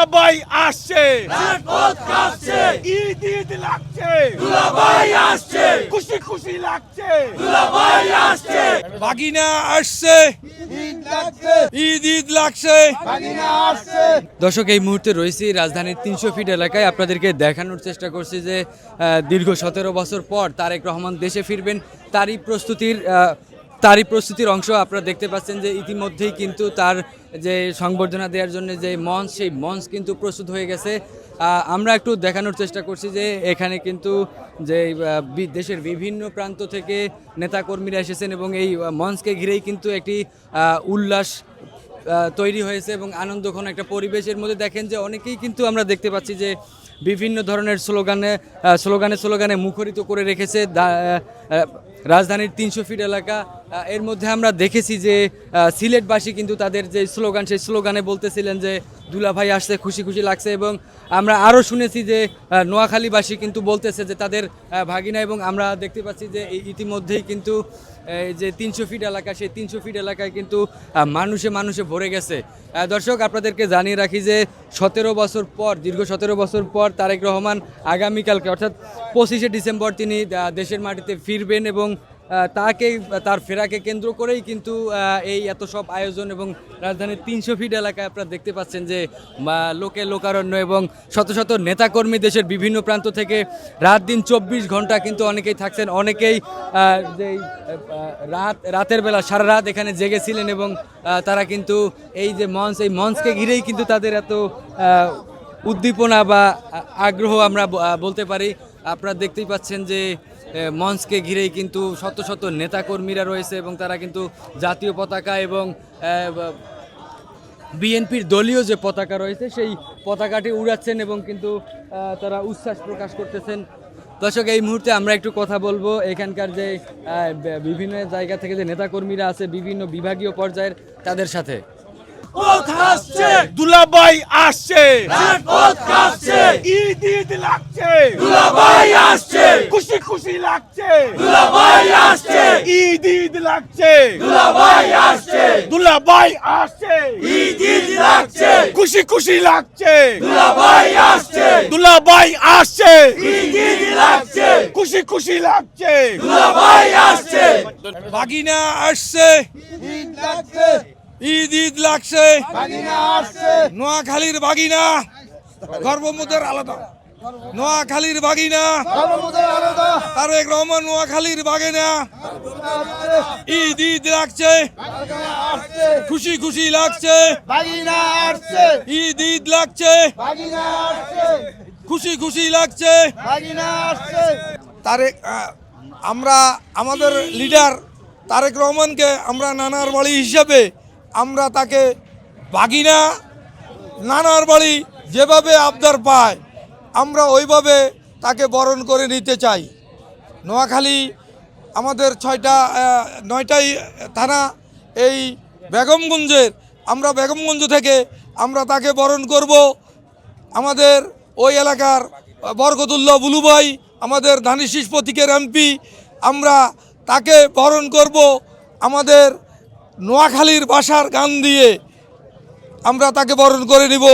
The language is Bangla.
দুলাভাই আসছে, রাজপথ কাঁপছে, ঈদ ঈদ লাগছে, দুলাভাই আসছে, খুশি খুশি লাগছে, দুলাভাই আসছে, বাগিনা আসছে, ঈদ লাগছে, ঈদ ঈদ লাগছে। বাগিনা আসছে। দর্শক, এই মুহূর্তে রয়েছি রাজধানীর 300 ফিট এলাকায়। আপনাদেরকে দেখানোর চেষ্টা করছি যে দীর্ঘ 17 বছর পর তারেক রহমান দেশে ফিরবেন, তারই প্রস্তুতির অংশ আপনারা দেখতে পাচ্ছেন যে ইতিমধ্যেই কিন্তু তার যে সংবর্ধনা দেওয়ার জন্য যে মঞ্চ, সেই মঞ্চ কিন্তু প্রস্তুত হয়ে গেছে। আমরা একটু দেখানোর চেষ্টা করছি যে এখানে কিন্তু যে দেশের বিভিন্ন প্রান্ত থেকে নেতাকর্মীরা এসেছেন এবং এই মঞ্চকে ঘিরেই কিন্তু একটি উল্লাস তৈরি হয়েছে এবং আনন্দঘন একটা পরিবেশের মধ্যে দেখেন যে অনেকেই কিন্তু আমরা দেখতে পাচ্ছি যে বিভিন্ন ধরনের স্লোগানে মুখরিত করে রেখেছে রাজধানীর 300 ফিট এলাকা। এর মধ্যে আমরা দেখেছি যে সিলেটবাসী কিন্তু তাদের যে স্লোগান, সেই স্লোগানে বলতেছিলেন যে দুলাভাই আসছে, খুশি খুশি লাগছে। এবং আমরা আরও শুনেছি যে নোয়াখালীবাসী কিন্তু বলতেছে যে তাদের ভাগিনা। এবং আমরা দেখতে পাচ্ছি যে ইতিমধ্যেই কিন্তু যে 300 ফিট এলাকা, সেই 300 ফিট এলাকায় কিন্তু মানুষে ভরে গেছে। দর্শক, আপনাদেরকে জানিয়ে রাখি যে দীর্ঘ 17 বছর পর তারেক রহমান আগামীকালকে অর্থাৎ 25শে ডিসেম্বর তিনি দেশের মাটিতে ফিরবেন এবং তার ফেরাকে কেন্দ্র করেই কিন্তু এই এত সব আয়োজন। এবং রাজধানীর 300 ফিট এলাকায় আপনারা দেখতে পাচ্ছেন যে লোকারণ্য এবং শত শত নেতাকর্মী দেশের বিভিন্ন প্রান্ত থেকে রাত দিন 24 ঘন্টা কিন্তু অনেকেই থাকছেন, অনেকেই যেই রাতের বেলা সারা রাত এখানে জেগেছিলেন এবং তারা কিন্তু এই যে এই মঞ্চকে ঘিরেই কিন্তু তাদের এত উদ্দীপনা বা আগ্রহ আমরা বলতে পারি। আপনারা দেখতেই পাচ্ছেন যে মঞ্চকে ঘিরেই কিন্তু শত শত নেতাকর্মীরা রয়েছে এবং তারা কিন্তু জাতীয় পতাকা এবং বিএনপির দলীয় যে পতাকা রয়েছে সেই পতাকাটি উড়াচ্ছেন এবং কিন্তু তারা উচ্ছ্বাস প্রকাশ করতেছেন। দর্শক, এই মুহূর্তে আমরা একটু কথা বলবো এখানকার যে বিভিন্ন জায়গা থেকে যে নেতাকর্মীরা আছে বিভিন্ন বিভাগীয় পর্যায়ের, তাদের সাথে। দুলাভাই আসছে, রাজপথ কাঁপছে, ঈদ ঈদ লাগছে, দুলাভাই আসছে, খুশি খুশি লাগছে, দুলাভাই আসছে, ঈদ ঈদ লাগছে, দুলাভাই আসছে, দুলাভাই আসছে, ঈদ ঈদ লাগছে, খুশি খুশি লাগছে, দুলাভাই আসছে, দুলাভাই আসছে, ঈদ ঈদ লাগছে, খুশি খুশি লাগছে, দুলাভাই আসছে, বাগিনা আসছে, ঈদ লাগছে, ঈদ ঈদ লাগছে। বাগিনা আসছে, নোয়াখালীর বাগিনা গর্বমোদের আলাদা, নোয়াখালীর বাগিনা ধর্মদের আলাদা, তারেক রহমান নোয়াখালীর বাগিনা। ঈদ ঈদ লাগছে, আসছে, খুশি খুশি লাগছে, বাগিনা আসছে, ঈদ ঈদ লাগছে, বাগিনা আসছে, খুশি খুশি লাগছে। বাগিনা আসছে। তারেক আমরা আমাদের লিডার তারেক রহমানকে আমরা নানার বাড়ি হিসাবে আমরা তাকে বাগিনা, নানার বাড়ি যেভাবে আবদার পায় আমরা ওইভাবে তাকে বরণ করে নিতে চাই। নোয়াখালী আমাদের 9টাই থানা, এই বেগমগঞ্জের, আমরা বেগমগঞ্জ থেকে আমরা তাকে বরণ করব। আমাদের ওই এলাকার বরকতুল্লাহ বুলু ভাই, আমাদের ধানিশীষ প্রতীকের এমপি, আমরা তাকে বরণ করব আমাদের নোয়াখালীর ভাষার গান দিয়ে আমরা তাকে বরণ করে নিব।